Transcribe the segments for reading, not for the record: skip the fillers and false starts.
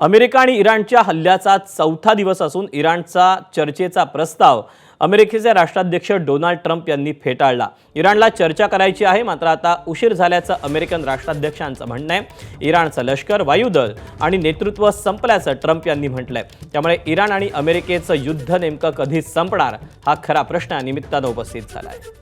America आणि इराणच्या हल्ल्याचा चौथा दिवस असून इराणचा चर्चेचा प्रस्ताव अमेरिकेचे राष्ट्राध्यक्ष डोनाल्ड ट्रम्प यांनी फेटाळला। इराणला चर्चा करायची आहे, मात्र आता उशीर झाल्याचं अमेरिकन राष्ट्राध्यक्षांचं म्हणणं आहे। इराणचं लष्कर, वायुदल आणि नेतृत्व संपल्याचं ट्रम्प यांनी म्हटलंय। त्यामुळे इराण आणि अमेरिकेचं युद्ध नेमकं कधी संपणार हा खरा प्रश्न या निमित्तानं उपस्थित झाला आहे।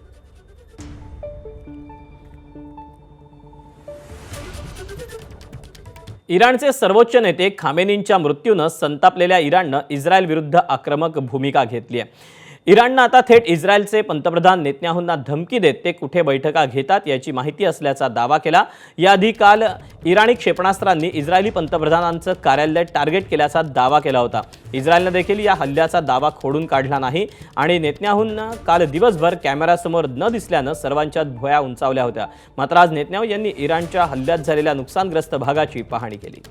इराणचे सर्वोच्च नेते खामेनींच्या मृत्यूनं संतापलेल्या इराणनं इस्रायल विरुद्ध आक्रमक भूमिका घेतली आहे। इराणनं आता थेट इस्रायलचे पंतप्रधान नेतन्याहूंना धमकी देत ते कुठे बैठका घेतात याची माहिती असल्याचा दावा केला। याआधी काल इराणी क्षेपणास्त्रांनी इस्रायली पंतप्रधानांचं कार्यालय टार्गेट केल्याचा दावा केला होता। इस्रायलने देखील या हल्ल्याचा दावा खोडून काढला नाही आणि नेतन्याहूंना काल दिवसभर कॅमेरासमोर न दिसल्यानं सर्वांच्याच भुवया उंचावल्या होत्या। मात्र आज नेतन्याहू यांनी इराणच्या हल्ल्यात झालेल्या नुकसानग्रस्त भागाची पाहणी केली।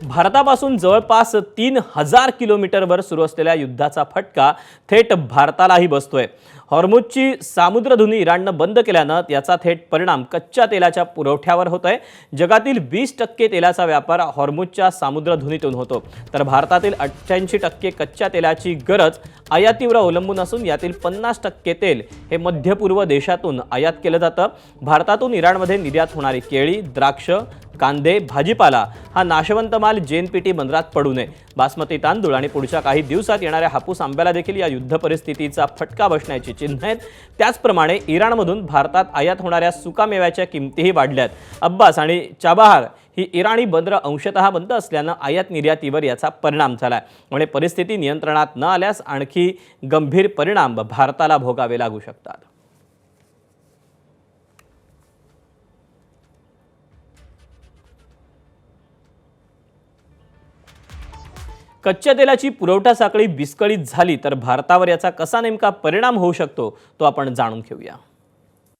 भारतापासून जवळपास 3000 किलोमीटरवर सुरू असलेल्या युद्धाचा फटका थेट भारतालाही बसतोय। हॉर्मुझची सामुद्रधुनी इराणनं बंद केल्यानं याचा थेट परिणाम कच्च्या तेलाच्या पुरवठ्यावर होतोय। जगातील 20% तेलाचा व्यापार हॉर्मुझच्या सामुद्रधुनीतून होतो, तर भारतातील 88% कच्च्या तेलाची गरज आयातीवर अवलंबून असून यातील 50% तेल हे मध्य पूर्व देशातून आयात केलं जातं। भारतातून इराणमध्ये निर्यात होणारी केळी, द्राक्ष, कांदे, भाजीपाला हा नाशवंत माल जेएनपीटी बंदरात पडू नये। बासमती तांदूळ आणि पुढच्या काही दिवसात येणाऱ्या हापूस आंब्याला देखील या युद्ध परिस्थितीचा फटका बसण्याची चिन्ह आहेत। त्याचप्रमाणे इराणमधून भारतात आयात होणाऱ्या सुकामेव्याच्या किमतीही वाढल्यात। अब्बास आणि चाबाहार ही इराणी बंदरं अंशतः बंद असल्यानं आयात निर्यातीवर याचा परिणाम झालाय। म्हणजे परिस्थिती नियंत्रणात न आल्यास आणखी गंभीर परिणाम भारताला भोगावे लागू शकतात। कच्च्या तेलाची पुरवठा साखळी विस्कळीत झाली तर भारतावर याचा कसा नेमका परिणाम होऊ शकतो तो आपण जाणून घेऊया।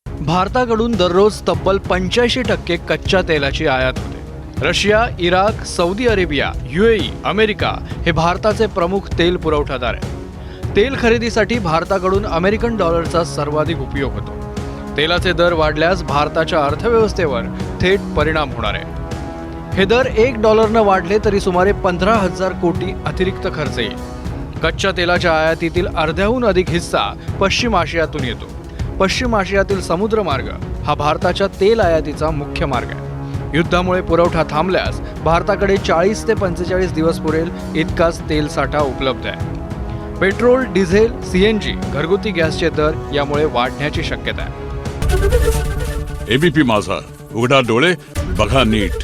भारताकडून दररोज तब्बल 85% कच्च्या तेलाची आयात होते। Russia, Iraq, Saudi Arabia, UAE, America हे भारताचे प्रमुख तेल पुरवठादार आहेत। तेल खरेदीसाठी भारताकडून अमेरिकन डॉलरचा सर्वाधिक उपयोग होतो। तेलाचे दर वाढल्यास भारताच्या अर्थव्यवस्थेवर थेट परिणाम होणार आहे। हे दर $1 वाढले तरी सुमारे 15,000 कोटी अतिरिक्त खर्च येईल। कच्च्या तेलाच्या आयातीतील अर्ध्याहून अधिक हिस्सा पश्चिम आशियातून येतो। पश्चिम आशियातील समुद्रमार्ग हा भारताच्या तेल आयातीचा मुख्य मार्ग आहे। युद्धामुळे पुरवठा थांबल्यास भारताकडे 40 ते 45 दिवस पुरेल इतकाच तेल साठा उपलब्ध आहे। पेट्रोल, डिझेल, सीएनजी, घरगुती गॅसचे दर यामुळे वाढण्याची शक्यता आहे। एबीपी माझा, उघडा डोळे बघा नीट।